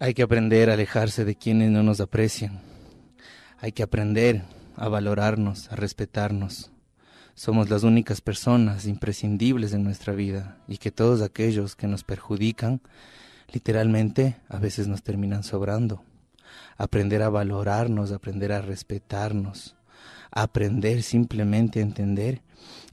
Hay que aprender a alejarse de quienes no nos aprecian. Hay que aprender a valorarnos, a respetarnos. Somos las únicas personas imprescindibles en nuestra vida y que todos aquellos que nos perjudican, literalmente, a veces nos terminan sobrando. Aprender a valorarnos, aprender a respetarnos, aprender simplemente a entender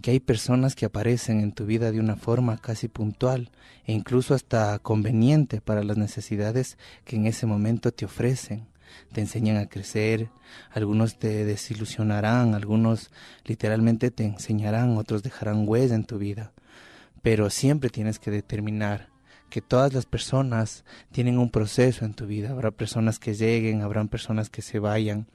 que hay personas que aparecen en tu vida de una forma casi puntual e incluso hasta conveniente para las necesidades que en ese momento te ofrecen. Te enseñan a crecer, algunos te desilusionarán, algunos literalmente te enseñarán, otros dejarán huella en tu vida. Pero siempre tienes que determinar que todas las personas tienen un proceso en tu vida. Habrá personas que lleguen, habrán personas que se vayan,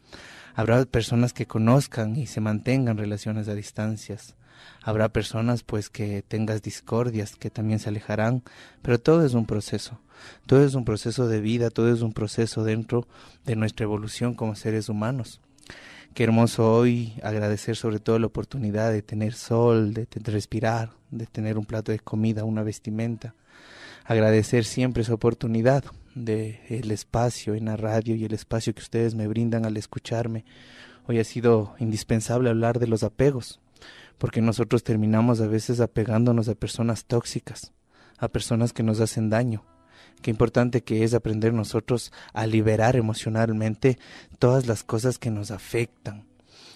habrá personas que conozcan y se mantengan relaciones a distancias. Habrá personas pues que tengas discordias que también se alejarán, pero todo es un proceso. Todo es un proceso de vida, todo es un proceso dentro de nuestra evolución como seres humanos. Qué hermoso hoy agradecer sobre todo la oportunidad de tener sol, de respirar, de tener un plato de comida, una vestimenta. Agradecer siempre esa oportunidad del espacio en la radio y el espacio que ustedes me brindan al escucharme. Hoy ha sido indispensable hablar de los apegos, porque nosotros terminamos a veces apegándonos a personas tóxicas, a personas que nos hacen daño. Qué importante que es aprender nosotros a liberar emocionalmente todas las cosas que nos afectan.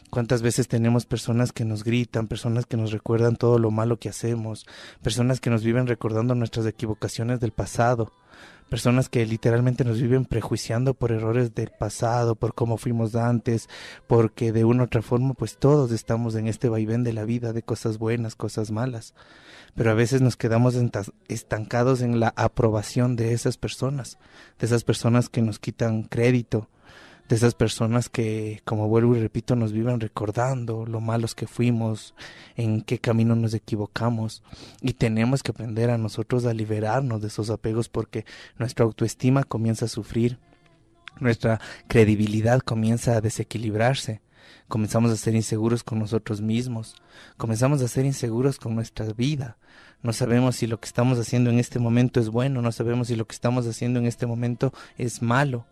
¿Cuántas veces tenemos personas que nos gritan, personas que nos recuerdan todo lo malo que hacemos, personas que nos viven recordando nuestras equivocaciones del pasado, personas que literalmente nos viven prejuiciando por errores del pasado, por cómo fuimos antes, porque de una u otra forma pues todos estamos en este vaivén de la vida, de cosas buenas, cosas malas, pero a veces nos quedamos estancados en la aprobación de esas personas que nos quitan crédito, de esas personas que, como vuelvo y repito, nos viven recordando lo malos que fuimos, en qué camino nos equivocamos, y tenemos que aprender a nosotros a liberarnos de esos apegos porque nuestra autoestima comienza a sufrir, nuestra credibilidad comienza a desequilibrarse, comenzamos a ser inseguros con nosotros mismos, comenzamos a ser inseguros con nuestra vida. No sabemos si lo que estamos haciendo en este momento es bueno, no sabemos si lo que estamos haciendo en este momento es malo.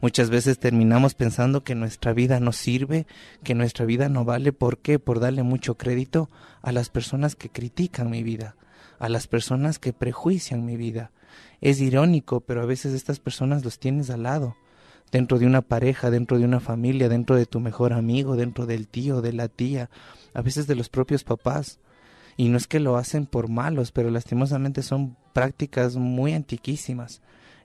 Muchas veces terminamos pensando que nuestra vida no sirve, que nuestra vida no vale. ¿Por qué? Por darle mucho crédito a las personas que critican mi vida, a las personas que prejuician mi vida. Es irónico, pero a veces estas personas los tienes al lado, dentro de una pareja, dentro de una familia, dentro de tu mejor amigo, dentro del tío, de la tía, a veces de los propios papás. Y no es que lo hacen por malos, pero lastimosamente son prácticas muy antiquísimas.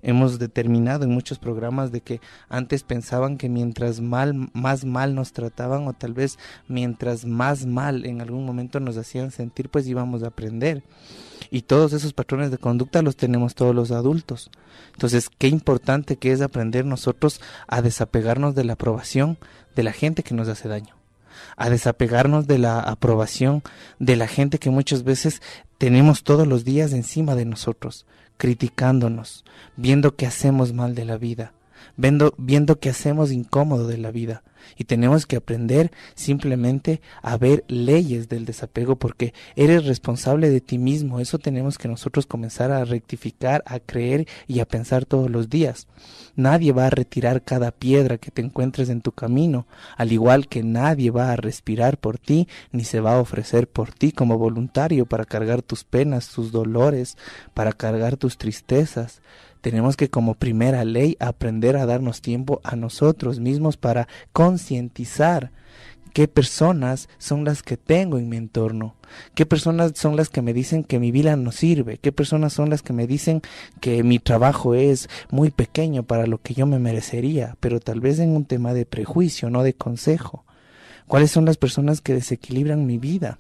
Hemos determinado en muchos programas de que antes pensaban que mientras más mal nos trataban, o tal vez mientras más mal en algún momento nos hacían sentir, pues íbamos a aprender. Y todos esos patrones de conducta los tenemos todos los adultos. Entonces, qué importante que es aprender nosotros a desapegarnos de la aprobación de la gente que nos hace daño, a desapegarnos de la aprobación de la gente que muchas veces tenemos todos los días encima de nosotros, criticándonos, viendo que hacemos mal de la vida, viendo que hacemos incómodo de la vida. Y tenemos que aprender simplemente a ver leyes del desapego, porque eres responsable de ti mismo. Eso tenemos que nosotros comenzar a rectificar, a creer y a pensar todos los días. Nadie va a retirar cada piedra que te encuentres en tu camino, al igual que nadie va a respirar por ti, ni se va a ofrecer por ti como voluntario para cargar tus penas, tus dolores, para cargar tus tristezas. Tenemos que, como primera ley, aprender a darnos tiempo a nosotros mismos para concientizar qué personas son las que tengo en mi entorno, qué personas son las que me dicen que mi vida no sirve, qué personas son las que me dicen que mi trabajo es muy pequeño para lo que yo me merecería, pero tal vez en un tema de prejuicio, no de consejo. ¿Cuáles son las personas que desequilibran mi vida?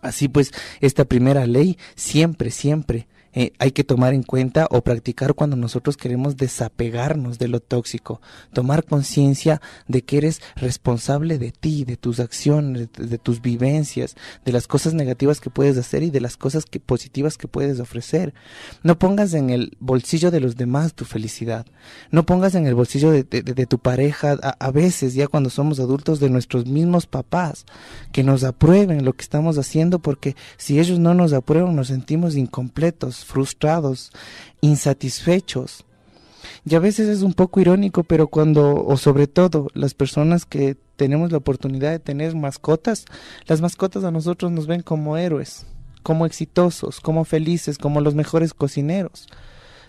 Así pues, esta primera ley siempre hay que tomar en cuenta o practicar cuando nosotros queremos desapegarnos de lo tóxico, tomar conciencia de que eres responsable de ti, de tus acciones, de tus vivencias, de las cosas negativas que puedes hacer y de las cosas positivas que puedes ofrecer. No pongas en el bolsillo de los demás tu felicidad, no pongas en el bolsillo de tu pareja, a veces ya cuando somos adultos, de nuestros mismos papás, que nos aprueben lo que estamos haciendo, porque si ellos no nos aprueban nos sentimos incompletos, frustrados, insatisfechos. Y a veces es un poco irónico, pero o sobre todo, las personas que tenemos la oportunidad de tener mascotas, las mascotas a nosotros nos ven como héroes, como exitosos, como felices, como los mejores cocineros.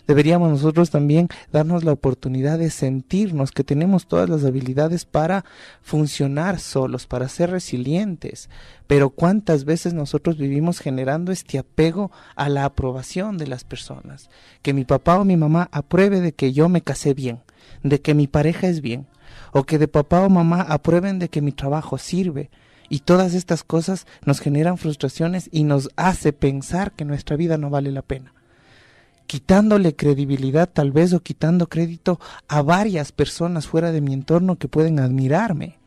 Deberíamos nosotros también darnos la oportunidad de sentirnos que tenemos todas las habilidades para funcionar solos, para ser resilientes. Pero ¿cuántas veces nosotros vivimos generando este apego a la aprobación de las personas? Que mi papá o mi mamá apruebe de que yo me casé bien, de que mi pareja es bien, o que de papá o mamá aprueben de que mi trabajo sirve. Y todas estas cosas nos generan frustraciones y nos hace pensar que nuestra vida no vale la pena, quitándole credibilidad tal vez, o quitando crédito a varias personas fuera de mi entorno que pueden admirarme,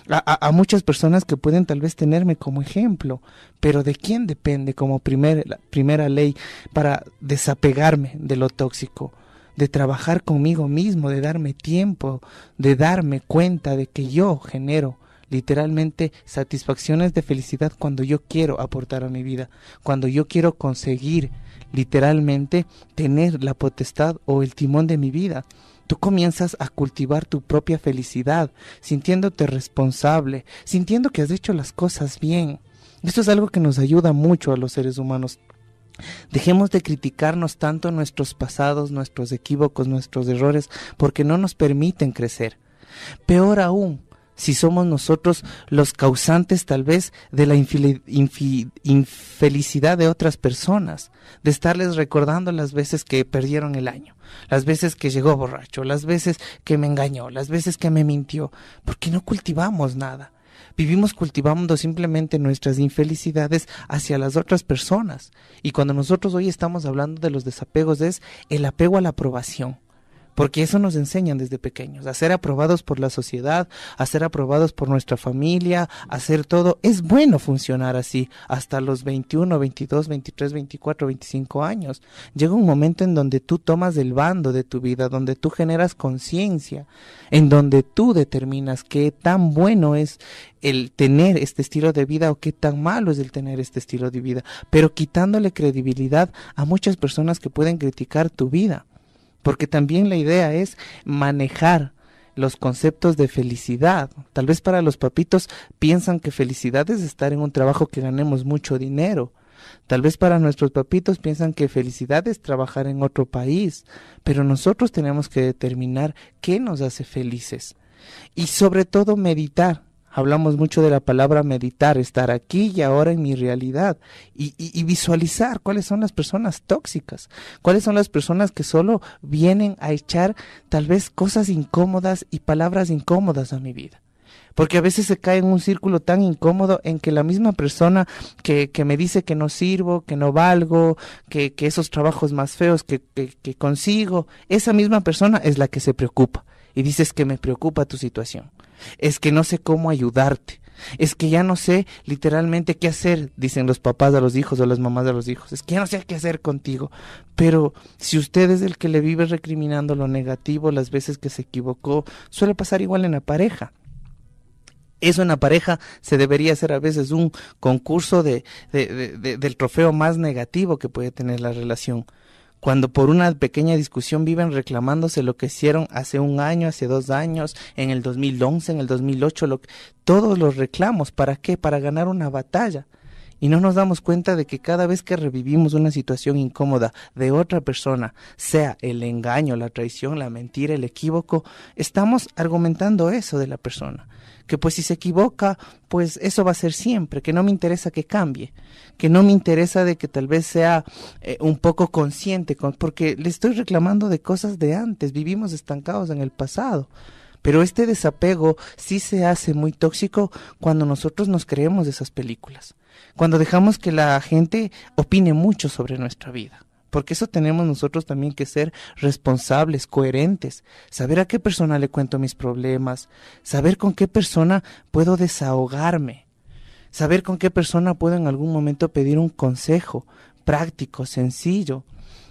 a muchas personas que pueden tal vez tenerme como ejemplo. Pero ¿de quién depende como primera ley para desapegarme de lo tóxico? De trabajar conmigo mismo, de darme tiempo, de darme cuenta de que yo genero literalmente satisfacciones de felicidad cuando yo quiero aportar a mi vida, cuando yo quiero conseguir literalmente tener la potestad o el timón de mi vida. Tú comienzas a cultivar tu propia felicidad, sintiéndote responsable, sintiendo que has hecho las cosas bien. Esto es algo que nos ayuda mucho a los seres humanos. Dejemos de criticarnos tanto nuestros pasados, nuestros equívocos, nuestros errores, porque no nos permiten crecer. Peor aún, si somos nosotros los causantes tal vez de la infelicidad de otras personas, de estarles recordando las veces que perdieron el año, las veces que llegó borracho, las veces que me engañó, las veces que me mintió, porque no cultivamos nada. Vivimos cultivando simplemente nuestras infelicidades hacia las otras personas. Y cuando nosotros hoy estamos hablando de los desapegos, es el apego a la aprobación. Porque eso nos enseñan desde pequeños, a ser aprobados por la sociedad, a ser aprobados por nuestra familia, a hacer todo. Es bueno funcionar así hasta los 21, 22, 23, 24, 25 años. Llega un momento en donde tú tomas el bando de tu vida, donde tú generas conciencia, en donde tú determinas qué tan bueno es el tener este estilo de vida o qué tan malo es el tener este estilo de vida, pero quitándole credibilidad a muchas personas que pueden criticar tu vida. Porque también la idea es manejar los conceptos de felicidad. Tal vez para los papitos piensan que felicidad es estar en un trabajo que ganemos mucho dinero. Tal vez para nuestros papitos piensan que felicidad es trabajar en otro país. Pero nosotros tenemos que determinar qué nos hace felices. Y sobre todo meditar. Hablamos mucho de la palabra meditar, estar aquí y ahora en mi realidad y visualizar cuáles son las personas tóxicas, cuáles son las personas que solo vienen a echar tal vez cosas incómodas y palabras incómodas a mi vida. Porque a veces se cae en un círculo tan incómodo en que la misma persona que me dice que no sirvo, que no valgo, que esos trabajos más feos que consigo, esa misma persona es la que se preocupa. Y dices que me preocupa tu situación. Es que no sé cómo ayudarte. Es que ya no sé literalmente qué hacer, dicen los papás a los hijos o las mamás a los hijos. Es que ya no sé qué hacer contigo. Pero si usted es el que le vive recriminando lo negativo, las veces que se equivocó, suele pasar igual en la pareja. Eso en la pareja se debería hacer a veces un concurso del trofeo más negativo que puede tener la relación. Cuando por una pequeña discusión viven reclamándose lo que hicieron hace un año, hace 2 años, en el 2011, en el 2008, todos los reclamos, ¿para qué? Para ganar una batalla. Y no nos damos cuenta de que cada vez que revivimos una situación incómoda de otra persona, sea el engaño, la traición, la mentira, el equívoco, estamos argumentando eso de la persona. Que pues si se equivoca, pues eso va a ser siempre, que no me interesa que cambie, que no me interesa de que tal vez sea un poco consciente, porque le estoy reclamando de cosas de antes, vivimos estancados en el pasado. Pero este desapego sí se hace muy tóxico cuando nosotros nos creemos de esas películas, cuando dejamos que la gente opine mucho sobre nuestra vida. Porque eso tenemos nosotros también que ser responsables, coherentes, saber a qué persona le cuento mis problemas, saber con qué persona puedo desahogarme, saber con qué persona puedo en algún momento pedir un consejo práctico, sencillo.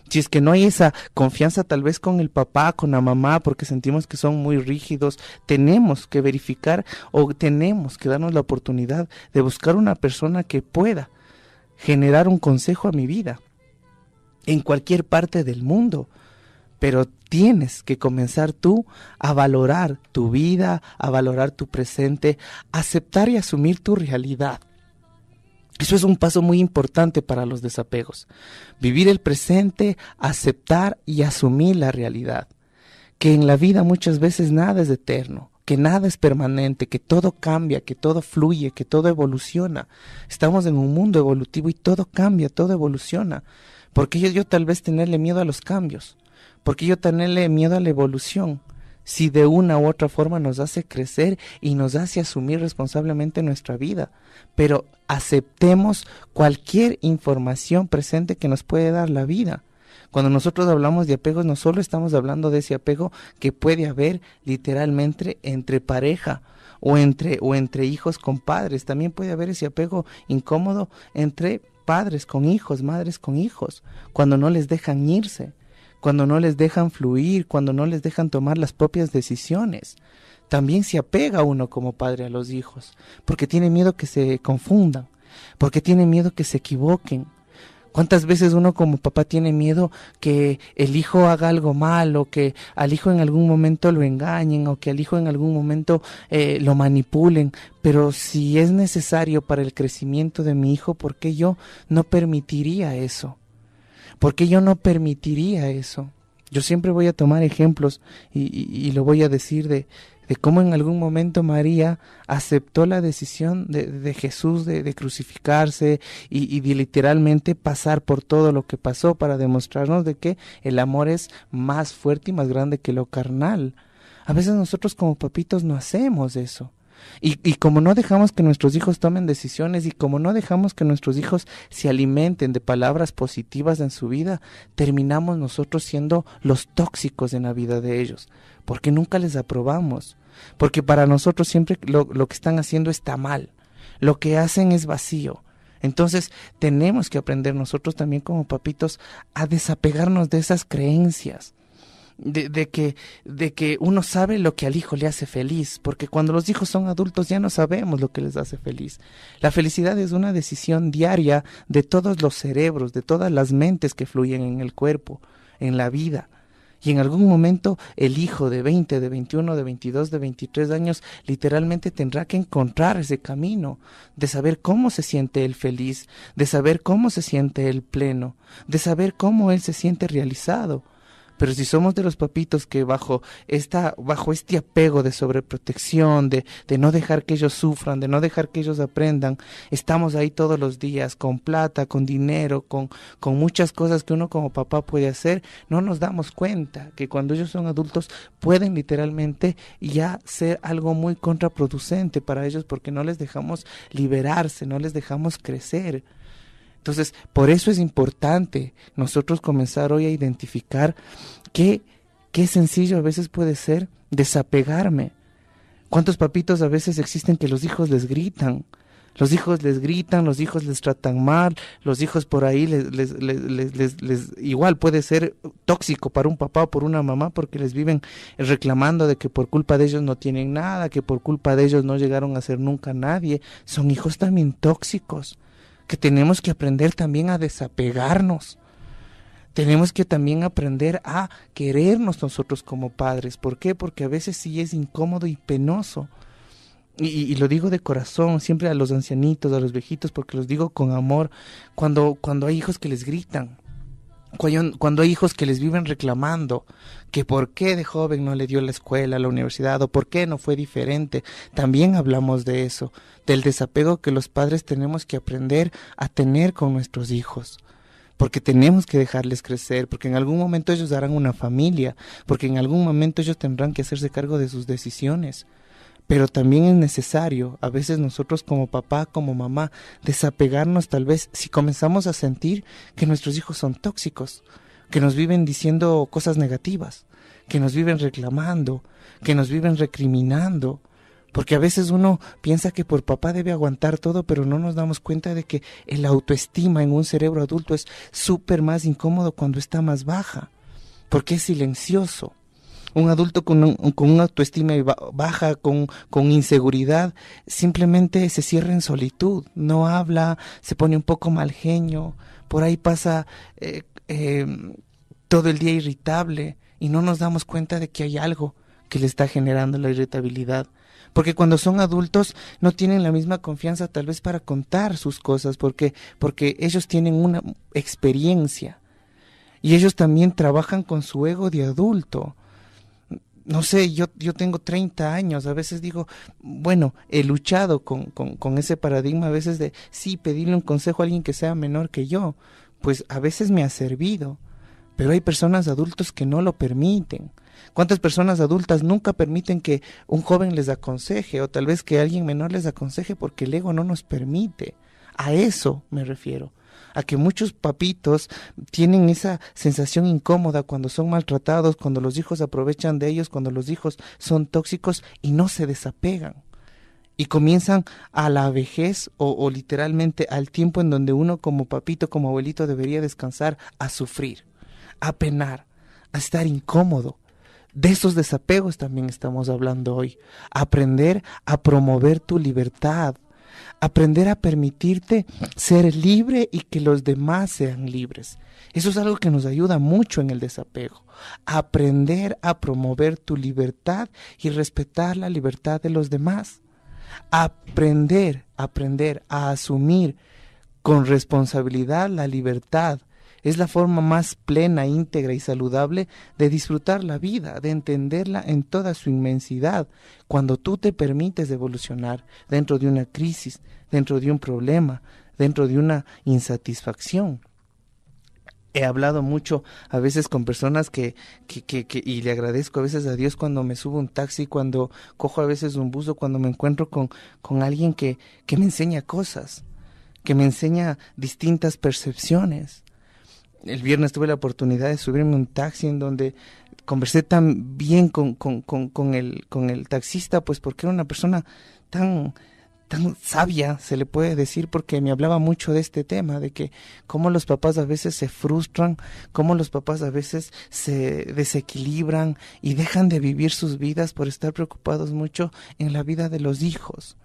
Si es que no hay esa confianza tal vez con el papá, con la mamá, porque sentimos que son muy rígidos, tenemos que verificar o tenemos que darnos la oportunidad de buscar una persona que pueda generar un consejo a mi vida. En cualquier parte del mundo, pero tienes que comenzar tú a valorar tu vida, a valorar tu presente, a aceptar y asumir tu realidad. Eso es un paso muy importante para los desapegos. Vivir el presente, aceptar y asumir la realidad. Que en la vida muchas veces nada es eterno, que nada es permanente, que todo cambia, que todo fluye, que todo evoluciona. Estamos en un mundo evolutivo y todo cambia, todo evoluciona. ¿Por qué yo tal vez tenerle miedo a los cambios? ¿Por qué yo tenerle miedo a la evolución? Si de una u otra forma nos hace crecer y nos hace asumir responsablemente nuestra vida. Pero aceptemos cualquier información presente que nos puede dar la vida. Cuando nosotros hablamos de apegos, no solo estamos hablando de ese apego que puede haber literalmente entre pareja o entre hijos con padres. También puede haber ese apego incómodo entre padres con hijos, madres con hijos, cuando no les dejan irse, cuando no les dejan fluir, cuando no les dejan tomar las propias decisiones. También se apega uno como padre a los hijos, porque tiene miedo que se confundan, porque tiene miedo que se equivoquen. ¿Cuántas veces uno como papá tiene miedo que el hijo haga algo mal, o que al hijo en algún momento lo engañen, o que al hijo en algún momento lo manipulen? Pero si es necesario para el crecimiento de mi hijo, ¿por qué yo no permitiría eso? ¿Por qué yo no permitiría eso? Yo siempre voy a tomar ejemplos y lo voy a decir de cómo en algún momento María aceptó la decisión de Jesús de crucificarse y de literalmente pasar por todo lo que pasó para demostrarnos de que el amor es más fuerte y más grande que lo carnal. A veces nosotros como papitos no hacemos eso. Y como no dejamos que nuestros hijos tomen decisiones, y como no dejamos que nuestros hijos se alimenten de palabras positivas en su vida, terminamos nosotros siendo los tóxicos en la vida de ellos, porque nunca les aprobamos, porque para nosotros siempre lo que están haciendo está mal, lo que hacen es vacío. Entonces tenemos que aprender nosotros también como papitos a desapegarnos de esas creencias. De que uno sabe lo que al hijo le hace feliz, porque cuando los hijos son adultos ya no sabemos lo que les hace feliz. La felicidad es una decisión diaria de todos los cerebros, de todas las mentes que fluyen en el cuerpo, en la vida. Y en algún momento el hijo de 20, de 21, de 22, de 23 años literalmente tendrá que encontrar ese camino de saber cómo se siente él feliz, de saber cómo se siente él pleno, de saber cómo él se siente realizado. Pero si somos de los papitos que bajo este apego de sobreprotección, de no dejar que ellos sufran, de no dejar que ellos aprendan, estamos ahí todos los días con plata, con dinero, con muchas cosas que uno como papá puede hacer, no nos damos cuenta que cuando ellos son adultos pueden literalmente ya ser algo muy contraproducente para ellos, porque no les dejamos liberarse, no les dejamos crecer. Entonces, por eso es importante nosotros comenzar hoy a identificar qué sencillo a veces puede ser desapegarme. ¿Cuántos papitos a veces existen que los hijos les gritan? Los hijos les gritan, los hijos les tratan mal, los hijos por ahí igual puede ser tóxico para un papá o por una mamá, porque les viven reclamando de que por culpa de ellos no tienen nada, que por culpa de ellos no llegaron a ser nunca nadie. Son hijos también tóxicos, que tenemos que aprender también a desapegarnos. Tenemos que también aprender a querernos nosotros como padres. ¿Por qué? Porque a veces sí es incómodo y penoso. Y lo digo de corazón, siempre a los ancianitos, a los viejitos, porque los digo con amor. Cuando hay hijos que les gritan, cuando hay hijos que les viven reclamando que por qué de joven no le dio la escuela, la universidad, o por qué no fue diferente, también hablamos de eso, del desapego que los padres tenemos que aprender a tener con nuestros hijos, porque tenemos que dejarles crecer, porque en algún momento ellos harán una familia, porque en algún momento ellos tendrán que hacerse cargo de sus decisiones. Pero también es necesario, a veces nosotros como papá, como mamá, desapegarnos tal vez si comenzamos a sentir que nuestros hijos son tóxicos, que nos viven diciendo cosas negativas, que nos viven reclamando, que nos viven recriminando. Porque a veces uno piensa que por papá debe aguantar todo, pero no nos damos cuenta de que el autoestima en un cerebro adulto es súper más incómodo cuando está más baja, porque es silencioso. Un adulto con una autoestima baja, con inseguridad, simplemente se cierra en solitud, no habla, se pone un poco mal genio, por ahí pasa todo el día irritable y no nos damos cuenta de que hay algo que le está generando la irritabilidad. Porque cuando son adultos no tienen la misma confianza tal vez para contar sus cosas, porque ellos tienen una experiencia y ellos también trabajan con su ego de adulto. No sé, yo tengo 30 años, a veces digo, bueno, he luchado con ese paradigma a veces de, sí, pedirle un consejo a alguien que sea menor que yo, pues a veces me ha servido, pero hay personas adultos que no lo permiten. ¿Cuántas personas adultas nunca permiten que un joven les aconseje o tal vez que alguien menor les aconseje porque el ego no nos permite? A eso me refiero, a que muchos papitos tienen esa sensación incómoda cuando son maltratados, cuando los hijos aprovechan de ellos, cuando los hijos son tóxicos y no se desapegan. Y comienzan a la vejez o literalmente al tiempo en donde uno como papito, como abuelito debería descansar, a sufrir, a penar, a estar incómodo. De esos desapegos también estamos hablando hoy. Aprender a promover tu libertad. Aprender a permitirte ser libre y que los demás sean libres. Eso es algo que nos ayuda mucho en el desapego. Aprender a promover tu libertad y respetar la libertad de los demás. Aprender a asumir con responsabilidad la libertad. Es la forma más plena, íntegra y saludable de disfrutar la vida, de entenderla en toda su inmensidad. Cuando tú te permites evolucionar dentro de una crisis, dentro de un problema, dentro de una insatisfacción. He hablado mucho a veces con personas que y le agradezco a veces a Dios cuando me subo un taxi, cuando cojo a veces un bus o cuando me encuentro con alguien que me enseña cosas, que me enseña distintas percepciones. El viernes tuve la oportunidad de subirme un taxi en donde conversé tan bien con el taxista, pues porque era una persona tan sabia, se le puede decir, porque me hablaba mucho de este tema, de que cómo los papás a veces se frustran, cómo los papás a veces se desequilibran y dejan de vivir sus vidas por estar preocupados mucho en la vida de los hijos.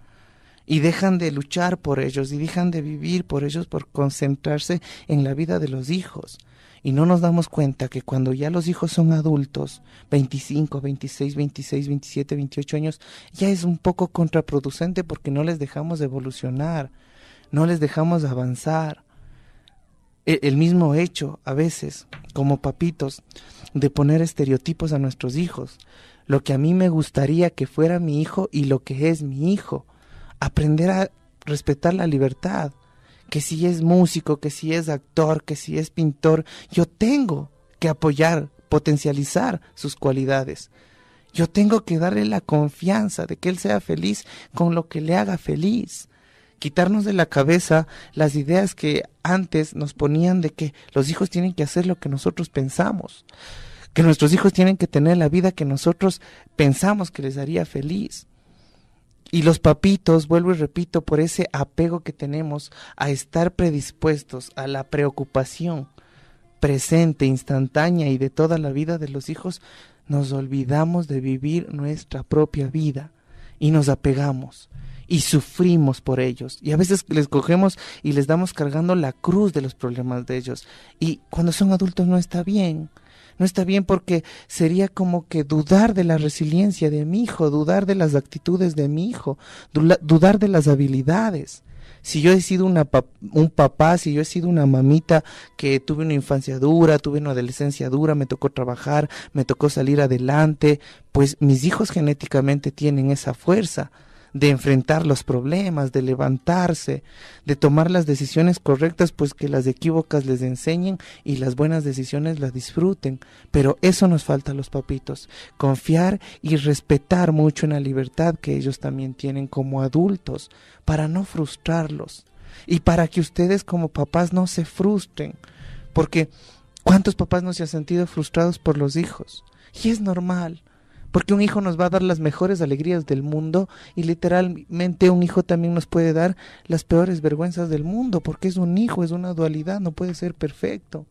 Y dejan de luchar por ellos y dejan de vivir por ellos por concentrarse en la vida de los hijos. Y no nos damos cuenta que cuando ya los hijos son adultos, 25, 26, 26, 27, 28 años, ya es un poco contraproducente porque no les dejamos de evolucionar, no les dejamos de avanzar. El mismo hecho, a veces, como papitos, de poner estereotipos a nuestros hijos. Lo que a mí me gustaría que fuera mi hijo y lo que es mi hijo. Aprender a respetar la libertad, que si es músico, que si es actor, que si es pintor, yo tengo que apoyar, potencializar sus cualidades. Yo tengo que darle la confianza de que él sea feliz con lo que le haga feliz. Quitarnos de la cabeza las ideas que antes nos ponían de que los hijos tienen que hacer lo que nosotros pensamos, que nuestros hijos tienen que tener la vida que nosotros pensamos que les haría feliz. Y los papitos, vuelvo y repito, por ese apego que tenemos a estar predispuestos a la preocupación presente, instantánea y de toda la vida de los hijos, nos olvidamos de vivir nuestra propia vida y nos apegamos y sufrimos por ellos. Y a veces les cogemos y les damos cargando la cruz de los problemas de ellos. Y cuando son adultos no está bien. No está bien porque sería como que dudar de la resiliencia de mi hijo, dudar de las actitudes de mi hijo, dudar de las habilidades. Si yo he sido un papá, si yo he sido una mamita que tuve una infancia dura, tuve una adolescencia dura, me tocó trabajar, me tocó salir adelante, pues mis hijos genéticamente tienen esa fuerza de enfrentar los problemas, de levantarse, de tomar las decisiones correctas, pues que las equívocas les enseñen y las buenas decisiones las disfruten. Pero eso nos falta a los papitos, confiar y respetar mucho en la libertad que ellos también tienen como adultos, para no frustrarlos y para que ustedes como papás no se frustren, porque ¿cuántos papás no se han sentido frustrados por los hijos? Y es normal. Porque un hijo nos va a dar las mejores alegrías del mundo y literalmente un hijo también nos puede dar las peores vergüenzas del mundo, porque es un hijo, es una dualidad, no puede ser perfecto.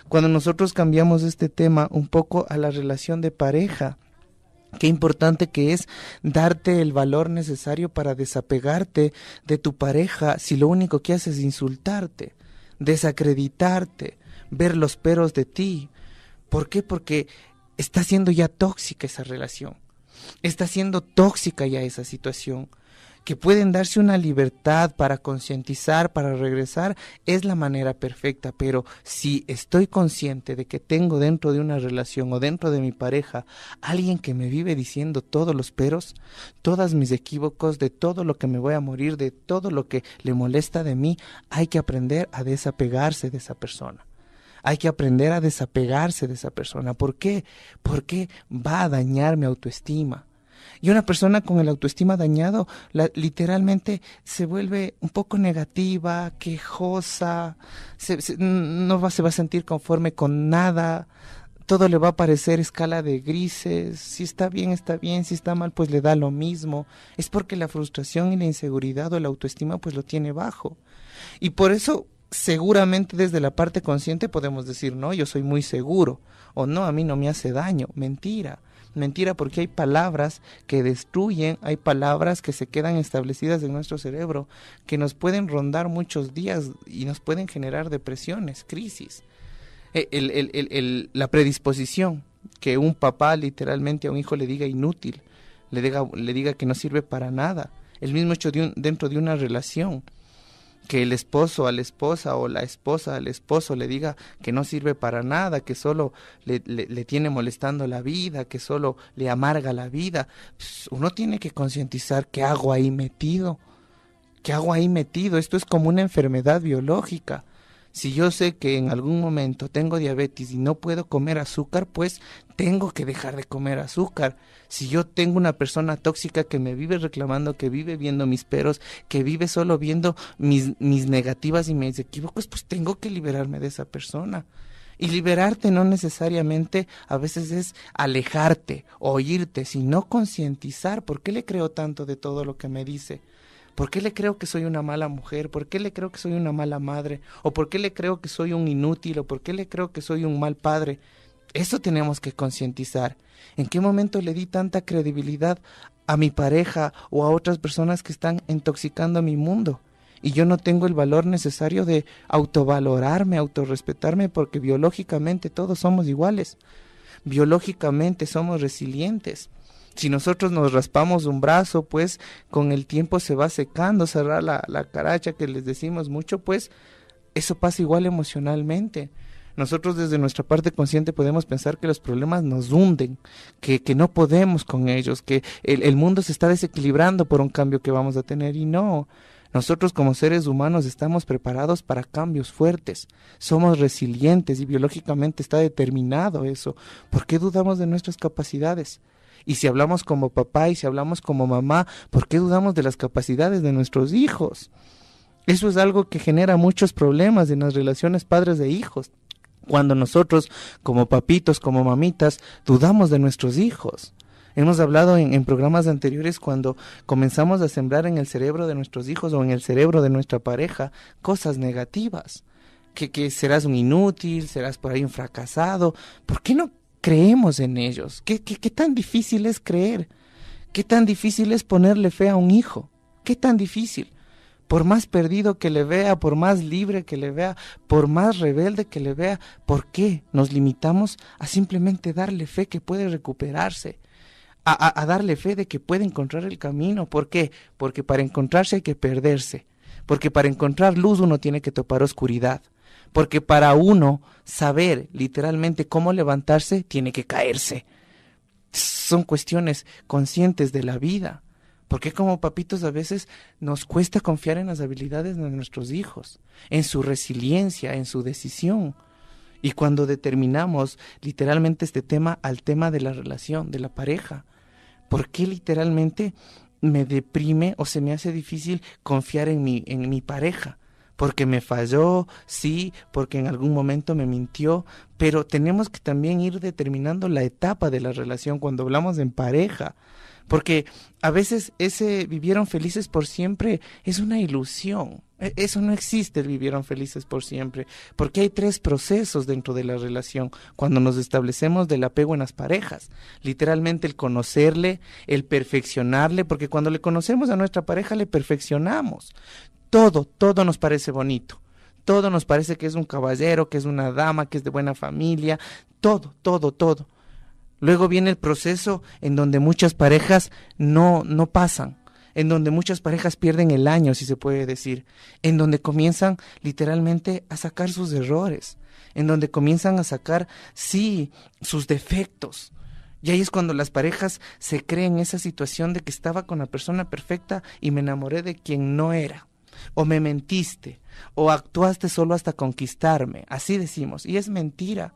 Cuando nosotros cambiamos este tema un poco a la relación de pareja, qué importante que es darte el valor necesario para desapegarte de tu pareja si lo único que hace es insultarte, desacreditarte, ver los peros de ti. ¿Por qué? Porque está siendo ya tóxica esa relación, está siendo tóxica ya esa situación. Que pueden darse una libertad para concientizar, para regresar, es la manera perfecta, pero si estoy consciente de que tengo dentro de una relación o dentro de mi pareja alguien que me vive diciendo todos los peros, todos mis equívocos, de todo lo que me voy a morir, de todo lo que le molesta de mí, hay que aprender a desapegarse de esa persona. Hay que aprender a desapegarse de esa persona. ¿Por qué? Porque va a dañar mi autoestima. Y una persona con el autoestima dañado literalmente se vuelve un poco negativa, quejosa, se va a sentir conforme con nada, todo le va a parecer escala de grises, si está bien, si está mal, pues le da lo mismo. Es porque la frustración y la inseguridad o la autoestima pues lo tiene bajo. Y por eso seguramente desde la parte consciente podemos decir, no, yo soy muy seguro, o no, a mí no me hace daño. Mentira, porque hay palabras que destruyen, hay palabras que se quedan establecidas en nuestro cerebro, que nos pueden rondar muchos días y nos pueden generar depresiones, crisis. La predisposición que un papá literalmente a un hijo le diga inútil, le diga que no sirve para nada. El mismo hecho dentro de una relación, que el esposo a la esposa o la esposa al esposo le diga que no sirve para nada, que solo le tiene molestando la vida, que solo le amarga la vida. Pues uno tiene que concientizar qué hago ahí metido. Esto es como una enfermedad biológica. Si yo sé que en algún momento tengo diabetes y no puedo comer azúcar, pues tengo que dejar de comer azúcar. Si yo tengo una persona tóxica que me vive reclamando, que vive viendo mis peros, que vive solo viendo mis negativas y mis equívocos, pues tengo que liberarme de esa persona. Y liberarte no necesariamente a veces es alejarte o irte, sino concientizar. ¿Por qué le creo tanto de todo lo que me dice? ¿Por qué le creo que soy una mala mujer? ¿Por qué le creo que soy una mala madre? ¿O por qué le creo que soy un inútil? ¿O por qué le creo que soy un mal padre? Eso tenemos que concientizar. ¿En qué momento le di tanta credibilidad a mi pareja o a otras personas que están intoxicando mi mundo? Y yo no tengo el valor necesario de autovalorarme, autorrespetarme, porque biológicamente todos somos iguales. Biológicamente somos resilientes. Si nosotros nos raspamos un brazo, pues con el tiempo se va secando, cerrar la caracha que les decimos mucho, pues eso pasa igual emocionalmente. Nosotros desde nuestra parte consciente podemos pensar que los problemas nos hunden, que no podemos con ellos, que el mundo se está desequilibrando por un cambio que vamos a tener, y no. Nosotros como seres humanos estamos preparados para cambios fuertes, somos resilientes y biológicamente está determinado eso. ¿Por qué dudamos de nuestras capacidades? Y si hablamos como papá y si hablamos como mamá, ¿por qué dudamos de las capacidades de nuestros hijos? Eso es algo que genera muchos problemas en las relaciones padres e hijos. Cuando nosotros, como papitos, como mamitas, dudamos de nuestros hijos. Hemos hablado en programas anteriores cuando comenzamos a sembrar en el cerebro de nuestros hijos o en el cerebro de nuestra pareja cosas negativas. Que serás un inútil, serás por ahí un fracasado. ¿Por qué no creemos en ellos? ¿Qué tan difícil es creer? ¿Qué tan difícil es ponerle fe a un hijo? ¿Qué tan difícil? Por más perdido que le vea, por más libre que le vea, por más rebelde que le vea, ¿por qué nos limitamos a simplemente darle fe que puede recuperarse? A darle fe de que puede encontrar el camino. ¿Por qué? Porque para encontrarse hay que perderse. Porque para encontrar luz uno tiene que topar oscuridad. Porque para uno saber literalmente cómo levantarse, tiene que caerse. Son cuestiones conscientes de la vida. Porque como papitos a veces nos cuesta confiar en las habilidades de nuestros hijos, en su resiliencia, en su decisión. Y cuando determinamos literalmente este tema al tema de la relación, de la pareja, ¿por qué literalmente me deprime o se me hace difícil confiar en mi pareja? Porque me falló, sí, porque en algún momento me mintió, pero tenemos que también ir determinando la etapa de la relación cuando hablamos en pareja, porque a veces ese vivieron felices por siempre es una ilusión. Eso no existe, el vivieron felices por siempre, porque hay 3 procesos dentro de la relación cuando nos establecemos del apego en las parejas. Literalmente el conocerle, el perfeccionarle, porque cuando le conocemos a nuestra pareja le perfeccionamos. Todo nos parece bonito, todo nos parece que es un caballero, que es una dama, que es de buena familia, todo. Luego viene el proceso en donde muchas parejas no pasan, en donde muchas parejas pierden el año, si se puede decir, en donde comienzan literalmente a sacar sus errores, en donde comienzan a sacar, sí, sus defectos. Y ahí es cuando las parejas se creen esa situación de que estaba con la persona perfecta y me enamoré de quien no era, o me mentiste, o actuaste solo hasta conquistarme, así decimos, y es mentira.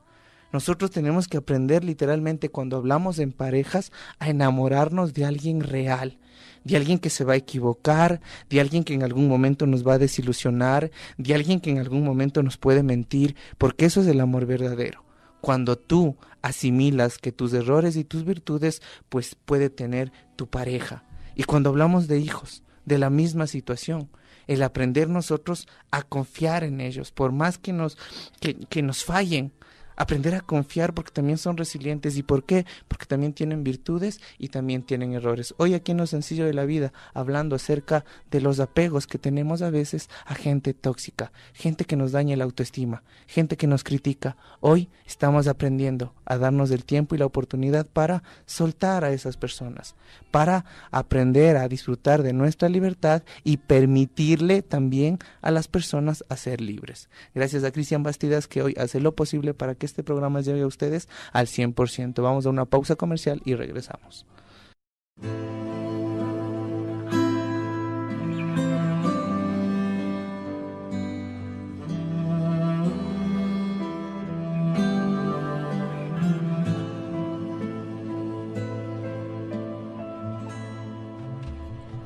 Nosotros tenemos que aprender literalmente cuando hablamos en parejas a enamorarnos de alguien real, de alguien que se va a equivocar, de alguien que en algún momento nos va a desilusionar, de alguien que en algún momento nos puede mentir, porque eso es el amor verdadero. Cuando tú asimilas que tus errores y tus virtudes pues puede tener tu pareja. Y cuando hablamos de hijos, de la misma situación, el aprender nosotros a confiar en ellos, por más que nos fallen, aprender a confiar porque también son resilientes. ¿Y por qué? Porque también tienen virtudes y también tienen errores. Hoy aquí en Lo Sencillo de la Vida, hablando acerca de los apegos que tenemos a veces a gente tóxica, gente que nos daña la autoestima, gente que nos critica. Hoy estamos aprendiendo a darnos el tiempo y la oportunidad para soltar a esas personas, para aprender a disfrutar de nuestra libertad y permitirle también a las personas a ser libres. Gracias a Cristian Bastidas, que hoy hace lo posible para que este programa llegue a ustedes al 100%. Vamos a una pausa comercial y regresamos.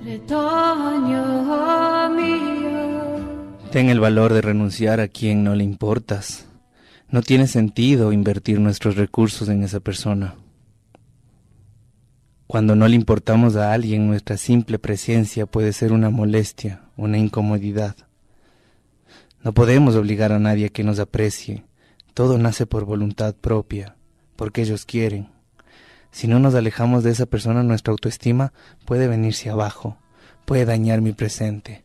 Retoño mío. Ten el valor de renunciar a quien no le importas. No tiene sentido invertir nuestros recursos en esa persona. Cuando no le importamos a alguien, nuestra simple presencia puede ser una molestia, una incomodidad. No podemos obligar a nadie a que nos aprecie. Todo nace por voluntad propia, porque ellos quieren. Si no nos alejamos de esa persona, nuestra autoestima puede venirse abajo, puede dañar mi presente,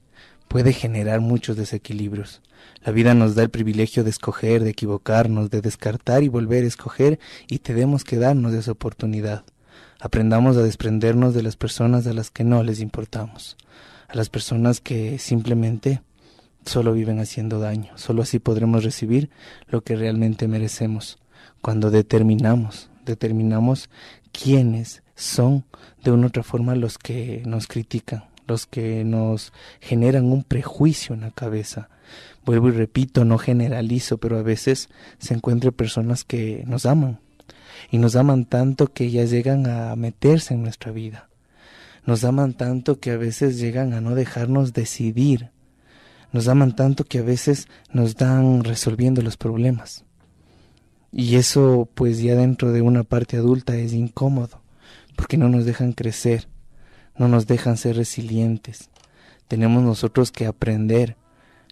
puede generar muchos desequilibrios. La vida nos da el privilegio de escoger, de equivocarnos, de descartar y volver a escoger, y tenemos que darnos esa oportunidad. Aprendamos a desprendernos de las personas a las que no les importamos, a las personas que simplemente solo viven haciendo daño. Solo así podremos recibir lo que realmente merecemos. Cuando determinamos quiénes son de una u otra forma los que nos critican, los que nos generan un prejuicio en la cabeza. Vuelvo y repito, no generalizo, pero a veces se encuentran personas que nos aman, y nos aman tanto que ya llegan a meterse en nuestra vida. Nos aman tanto que a veces llegan a no dejarnos decidir. Nos aman tanto que a veces nos dan resolviendo los problemas. Y eso pues ya dentro de una parte adulta es incómodo, porque no nos dejan crecer, no nos dejan ser resilientes. Tenemos nosotros que aprender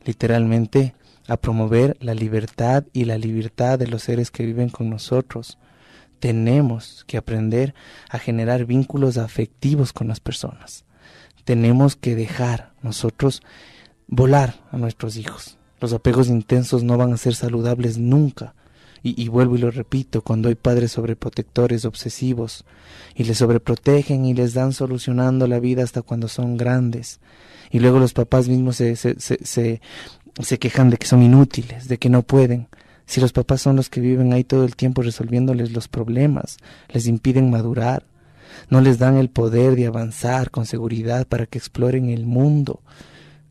literalmente a promover la libertad y la libertad de los seres que viven con nosotros. Tenemos que aprender a generar vínculos afectivos con las personas. Tenemos que dejar nosotros volar a nuestros hijos. Los apegos intensos no van a ser saludables nunca. Y vuelvo y lo repito, cuando hay padres sobreprotectores, obsesivos, y les sobreprotegen y les dan solucionando la vida hasta cuando son grandes, y luego los papás mismos se quejan de que son inútiles, de que no pueden. Si los papás son los que viven ahí todo el tiempo resolviéndoles los problemas, les impiden madurar, no les dan el poder de avanzar con seguridad para que exploren el mundo.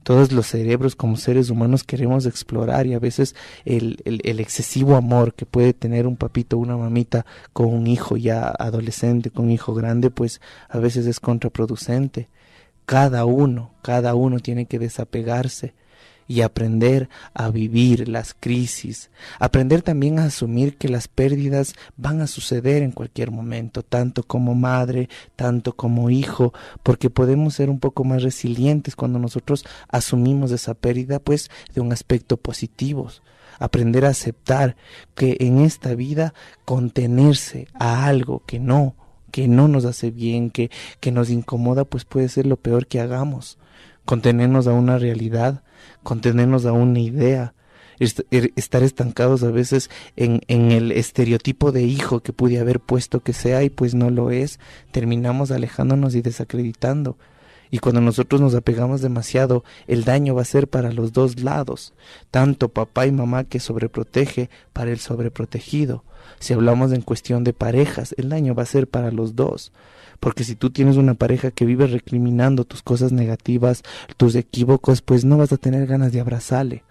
Todos los cerebros como seres humanos queremos explorar, y a veces el excesivo amor que puede tener un papito o una mamita con un hijo ya adolescente, con un hijo grande, pues a veces es contraproducente. Cada uno tiene que desapegarse y aprender a vivir las crisis, aprender también a asumir que las pérdidas van a suceder en cualquier momento, tanto como madre, tanto como hijo, porque podemos ser un poco más resilientes cuando nosotros asumimos esa pérdida pues de un aspecto positivo. Aprender a aceptar que en esta vida contenerse a algo que no nos hace bien, que nos incomoda, pues puede ser lo peor que hagamos. Contenernos a una realidad, contenernos a una idea, estar estancados a veces en el estereotipo de hijo que pude haber puesto que sea y pues no lo es, terminamos alejándonos y desacreditando. Y cuando nosotros nos apegamos demasiado, el daño va a ser para los dos lados, tanto papá y mamá que sobreprotege para el sobreprotegido. Si hablamos en cuestión de parejas, el daño va a ser para los dos. Porque si tú tienes una pareja que vive recriminando tus cosas negativas, tus equívocos, pues no vas a tener ganas de abrazarle,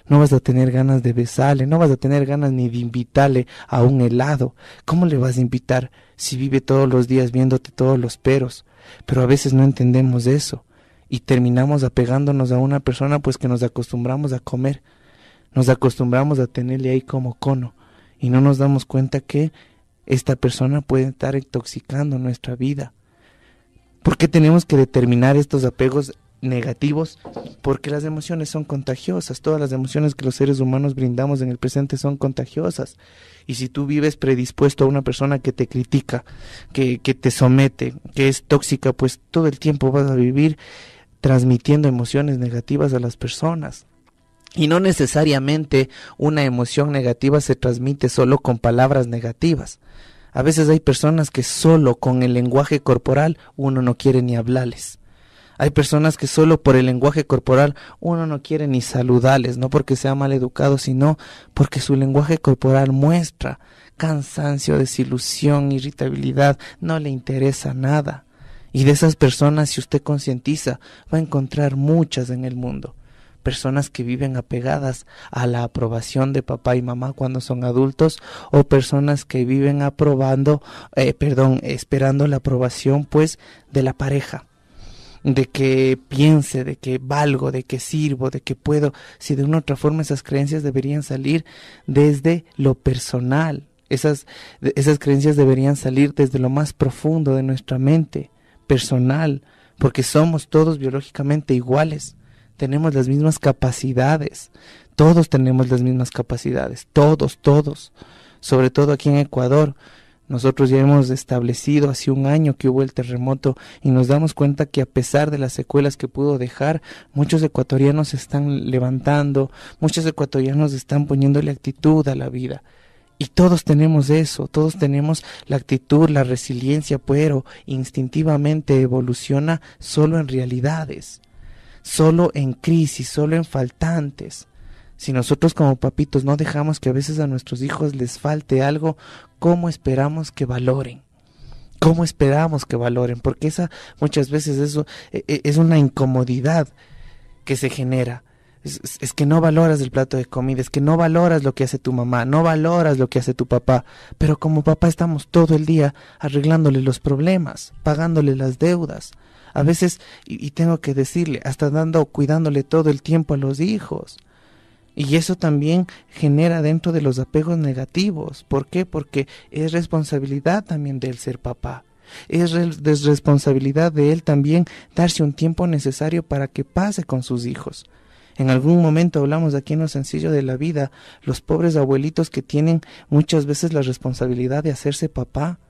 no vas a tener ganas de besarle, no vas a tener ganas ni de invitarle a un helado. ¿Cómo le vas a invitar si vive todos los días viéndote todos los peros? Pero a veces no entendemos eso y terminamos apegándonos a una persona pues que nos acostumbramos a comer, nos acostumbramos a tenerle ahí como cono y no nos damos cuenta que esta persona puede estar intoxicando nuestra vida. ¿Por qué tenemos que determinar estos apegos negativos? Porque las emociones son contagiosas. Todas las emociones que los seres humanos brindamos en el presente son contagiosas. Y si tú vives predispuesto a una persona que te critica, que te somete, que es tóxica, pues todo el tiempo vas a vivir transmitiendo emociones negativas a las personas. Y no necesariamente una emoción negativa se transmite solo con palabras negativas. A veces hay personas que solo con el lenguaje corporal uno no quiere ni hablarles. Hay personas que solo por el lenguaje corporal uno no quiere ni saludarles, no porque sea mal educado, sino porque su lenguaje corporal muestra cansancio, desilusión, irritabilidad, no le interesa nada. Y de esas personas, si usted concientiza, va a encontrar muchas en el mundo. Personas que viven apegadas a la aprobación de papá y mamá cuando son adultos, o personas que viven esperando la aprobación pues de la pareja, de que piense, de que valgo, de que sirvo, de que puedo. Si de una u otra forma esas creencias deberían salir desde lo personal, esas creencias deberían salir desde lo más profundo de nuestra mente personal, porque somos todos biológicamente iguales. Tenemos las mismas capacidades, todos tenemos las mismas capacidades, todos, sobre todo aquí en Ecuador. Nosotros ya hemos establecido hace un año que hubo el terremoto y nos damos cuenta que a pesar de las secuelas que pudo dejar, muchos ecuatorianos se están levantando, muchos ecuatorianos están poniéndole actitud a la vida. Y todos tenemos eso, todos tenemos la actitud, la resiliencia, pero instintivamente evoluciona solo en realidades, solo en crisis, solo en faltantes. Si nosotros como papitos no dejamos que a veces a nuestros hijos les falte algo, ¿cómo esperamos que valoren? ¿Cómo esperamos que valoren? Porque esa muchas veces eso es una incomodidad que se genera. Es que no valoras el plato de comida, es que no valoras lo que hace tu mamá, no valoras lo que hace tu papá. Pero como papá estamos todo el día arreglándole los problemas, pagándole las deudas. A veces, y tengo que decirle, hasta cuidándole todo el tiempo a los hijos. Y eso también genera dentro de los apegos negativos. ¿Por qué? Porque es responsabilidad también de él ser papá. Es responsabilidad de él también darse un tiempo necesario para que pase con sus hijos. En algún momento hablamos aquí en Lo Sencillo de la Vida, los pobres abuelitos que tienen muchas veces la responsabilidad de hacerse papá.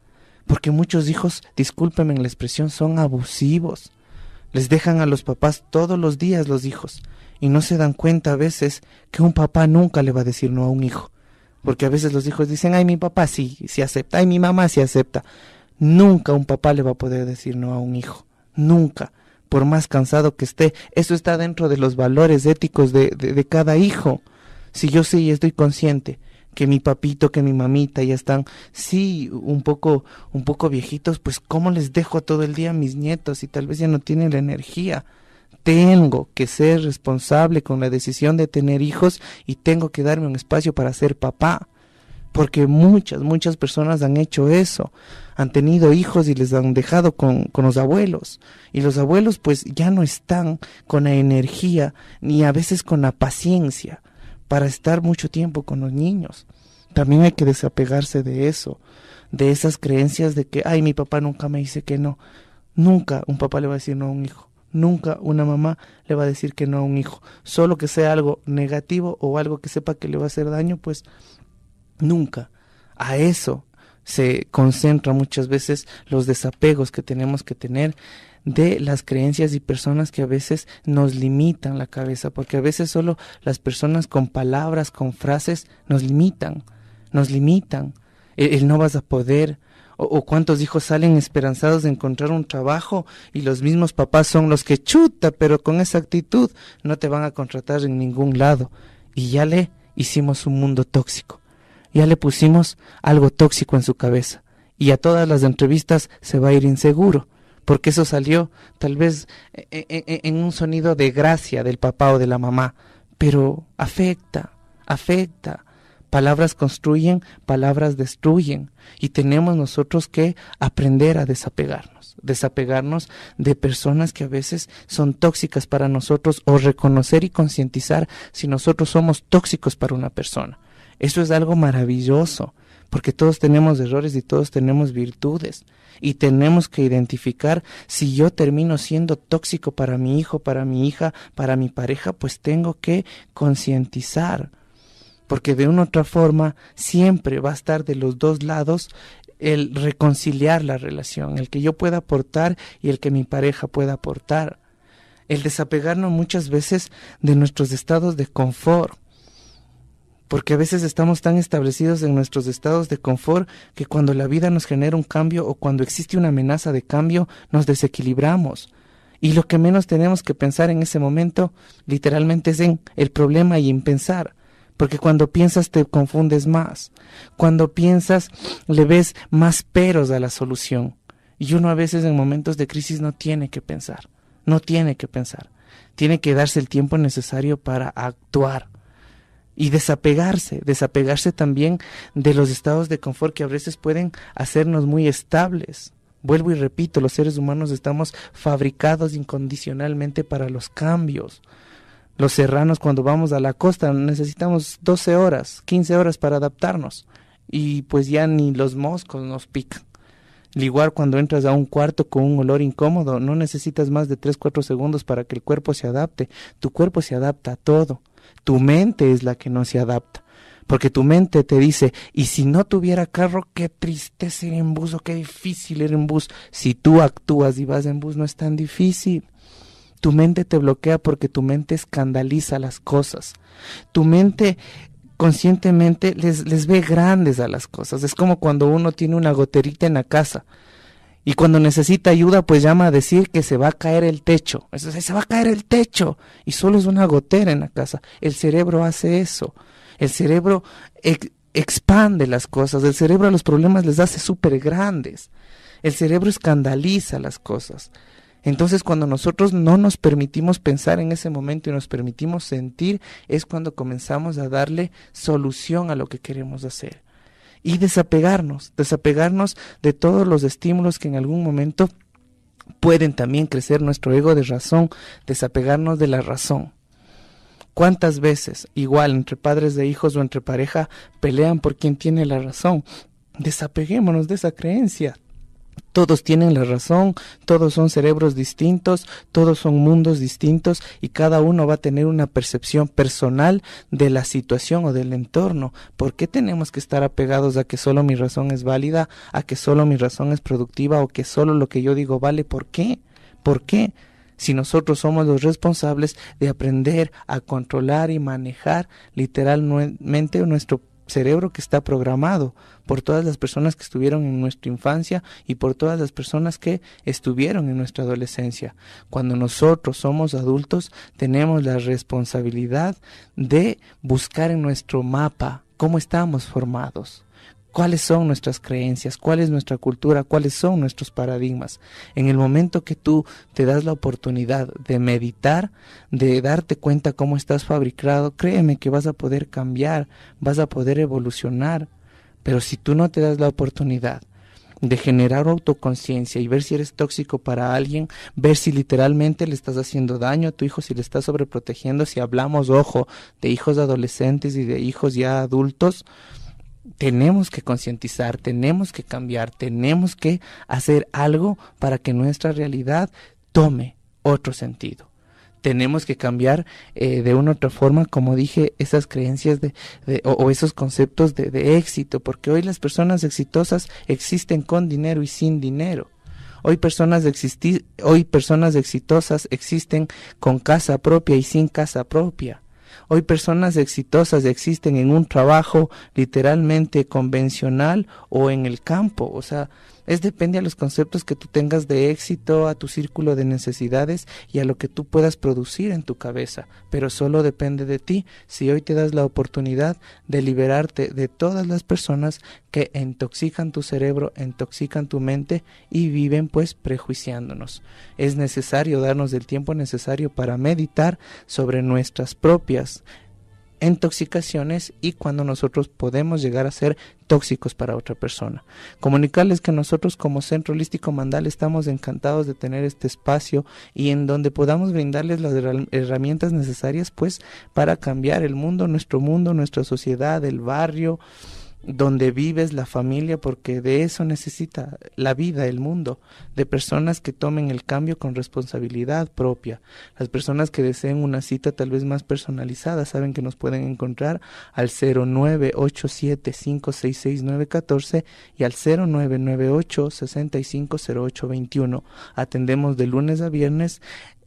Porque muchos hijos, discúlpenme en la expresión, son abusivos. Les dejan a los papás todos los días los hijos. Y no se dan cuenta a veces que un papá nunca le va a decir no a un hijo. Porque a veces los hijos dicen, ay, mi papá sí acepta, ay, mi mamá sí acepta. Nunca un papá le va a poder decir no a un hijo. Nunca. Por más cansado que esté. Eso está dentro de los valores éticos de cada hijo. Si yo sí estoy consciente que mi papito, que mi mamita ya están, sí, un poco viejitos, pues ¿cómo les dejo todo el día a mis nietos y tal vez ya no tienen la energía? Tengo que ser responsable con la decisión de tener hijos y tengo que darme un espacio para ser papá. Porque muchas personas han hecho eso, han tenido hijos y les han dejado con los abuelos. Y los abuelos pues ya no están con la energía ni a veces con la paciencia para estar mucho tiempo con los niños. También hay que desapegarse de eso, de esas creencias de que, ay, mi papá nunca me dice que no. Nunca un papá le va a decir no a un hijo. Nunca una mamá le va a decir que no a un hijo. Solo que sea algo negativo o algo que sepa que le va a hacer daño, pues nunca. A eso se concentra muchas veces los desapegos que tenemos que tener de las creencias y personas que a veces nos limitan la cabeza, porque a veces solo las personas con palabras, con frases, nos limitan. El no vas a poder, o cuántos hijos salen esperanzados de encontrar un trabajo y los mismos papás son los que chuta, pero con esa actitud no te van a contratar en ningún lado. Y ya le hicimos un mundo tóxico, ya le pusimos algo tóxico en su cabeza y a todas las entrevistas se va a ir inseguro, porque eso salió tal vez en un sonido de gracia del papá o de la mamá, pero afecta. Palabras construyen, palabras destruyen, y tenemos nosotros que aprender a desapegarnos de personas que a veces son tóxicas para nosotros, o reconocer y concientizar si nosotros somos tóxicos para una persona. Eso es algo maravilloso, porque todos tenemos errores y todos tenemos virtudes, y tenemos que identificar si yo termino siendo tóxico para mi hijo, para mi hija, para mi pareja, pues tengo que concientizar. Porque de una u otra forma siempre va a estar de los dos lados el reconciliar la relación, el que yo pueda aportar y el que mi pareja pueda aportar. El desapegarnos muchas veces de nuestros estados de confort, porque a veces estamos tan establecidos en nuestros estados de confort que cuando la vida nos genera un cambio o cuando existe una amenaza de cambio nos desequilibramos. Y lo que menos tenemos que pensar en ese momento literalmente es en el problema y en pensar. Porque cuando piensas te confundes más, cuando piensas le ves más peros a la solución. Y uno a veces en momentos de crisis no tiene que pensar, tiene que darse el tiempo necesario para actuar y desapegarse también de los estados de confort que a veces pueden hacernos muy estables. Vuelvo y repito, los seres humanos estamos fabricados incondicionalmente para los cambios. Los serranos, cuando vamos a la costa, necesitamos 12 horas, 15 horas para adaptarnos. Y pues ya ni los moscos nos pican. Al igual cuando entras a un cuarto con un olor incómodo, no necesitas más de 3-4 segundos para que el cuerpo se adapte. Tu cuerpo se adapta a todo. Tu mente es la que no se adapta. Porque tu mente te dice, y si no tuviera carro, qué tristeza ir en bus o qué difícil ir en bus. Si tú actúas y vas en bus, no es tan difícil. Tu mente te bloquea porque tu mente escandaliza las cosas. Tu mente conscientemente les ve grandes a las cosas. Es como cuando uno tiene una goterita en la casa y cuando necesita ayuda pues llama a decir que se va a caer el techo. Se va a caer el techo y solo es una gotera en la casa. El cerebro hace eso. El cerebro expande las cosas. El cerebro a los problemas les hace súper grandes. El cerebro escandaliza las cosas. Entonces cuando nosotros no nos permitimos pensar en ese momento y nos permitimos sentir, es cuando comenzamos a darle solución a lo que queremos hacer. Y desapegarnos de todos los estímulos que en algún momento pueden también crecer nuestro ego de razón, desapegarnos de la razón. ¿Cuántas veces, igual entre padres de hijos o entre pareja, pelean por quién tiene la razón? Desapeguémonos de esa creencia. Todos tienen la razón, todos son cerebros distintos, todos son mundos distintos y cada uno va a tener una percepción personal de la situación o del entorno. ¿Por qué tenemos que estar apegados a que solo mi razón es válida, a que solo mi razón es productiva o que solo lo que yo digo vale? ¿Por qué? ¿Por qué? Si nosotros somos los responsables de aprender a controlar y manejar literalmente nuestro cerebro que está programado por todas las personas que estuvieron en nuestra infancia y por todas las personas que estuvieron en nuestra adolescencia. Cuando nosotros somos adultos, tenemos la responsabilidad de buscar en nuestro mapa cómo estamos formados, cuáles son nuestras creencias, cuál es nuestra cultura, cuáles son nuestros paradigmas. En el momento que tú te das la oportunidad de meditar, de darte cuenta cómo estás fabricado, créeme que vas a poder cambiar, vas a poder evolucionar. Pero si tú no te das la oportunidad de generar autoconciencia y ver si eres tóxico para alguien, ver si literalmente le estás haciendo daño a tu hijo, si le estás sobreprotegiendo, si hablamos, ojo, de hijos adolescentes y de hijos ya adultos, tenemos que concientizar, tenemos que cambiar, tenemos que hacer algo para que nuestra realidad tome otro sentido. Tenemos que cambiar de una u otra forma, como dije, esas creencias o esos conceptos de éxito, porque hoy las personas exitosas existen con dinero y sin dinero. Hoy personas exitosas existen con casa propia y sin casa propia. Hoy personas exitosas existen en un trabajo literalmente convencional o en el campo. O sea, depende a los conceptos que tú tengas de éxito, a tu círculo de necesidades y a lo que tú puedas producir en tu cabeza. Pero solo depende de ti si hoy te das la oportunidad de liberarte de todas las personas que intoxican tu cerebro, intoxican tu mente y viven pues prejuiciándonos. Es necesario darnos el tiempo necesario para meditar sobre nuestras propias intoxicaciones y cuando nosotros podemos llegar a ser tóxicos para otra persona. Comunicarles que nosotros como Centro Holístico Mandala estamos encantados de tener este espacio y en donde podamos brindarles las herramientas necesarias pues para cambiar el mundo, nuestra sociedad, el barrio donde vives, la familia, porque de eso necesita la vida, el mundo, de personas que tomen el cambio con responsabilidad propia. Las personas que deseen una cita tal vez más personalizada saben que nos pueden encontrar al 0987-566-914 y al 0998-650821. Atendemos de lunes a viernes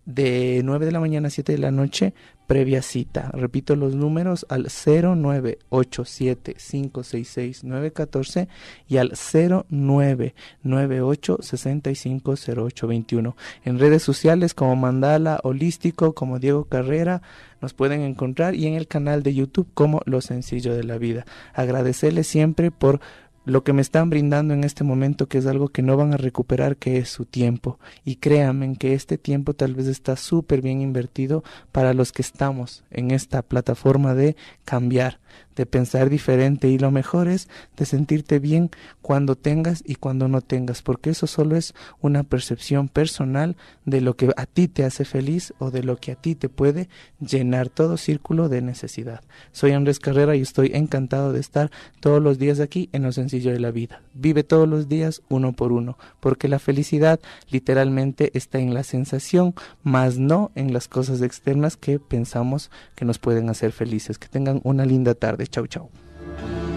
de 9 de la mañana a 7 de la noche, previa cita. Repito los números al 0987-566-914 y al 0998-650821. En redes sociales como Mandala Holístico, como Diego Carrera, nos pueden encontrar y en el canal de YouTube como Lo Sencillo de la Vida. Agradecerles siempre por lo que me están brindando en este momento, que es algo que no van a recuperar, que es su tiempo. Y créanme que este tiempo tal vez está súper bien invertido para los que estamos en esta plataforma de cambiar, de pensar diferente, y lo mejor es de sentirte bien cuando tengas y cuando no tengas, porque eso solo es una percepción personal de lo que a ti te hace feliz o de lo que a ti te puede llenar todo círculo de necesidad. Soy Andrés Carrera y estoy encantado de estar todos los días aquí en Lo Sencillo de la Vida. Vive todos los días uno por uno, porque la felicidad literalmente está en la sensación, más no en las cosas externas que pensamos que nos pueden hacer felices. Que tengan una linda tarde. Chau, chau.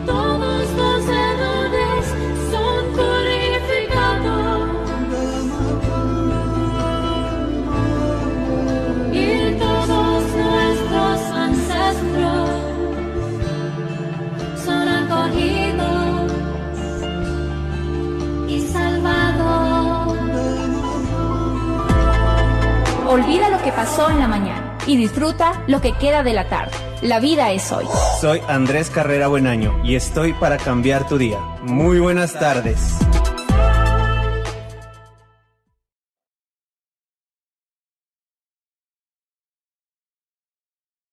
Todos los errores son purificados y todos nuestros ancestros son acogidos y salvados. Olvida lo que pasó en la mañana y disfruta lo que queda de la tarde. La vida es hoy. Soy Andrés Carrera Buenaño y estoy para cambiar tu día. Muy buenas tardes.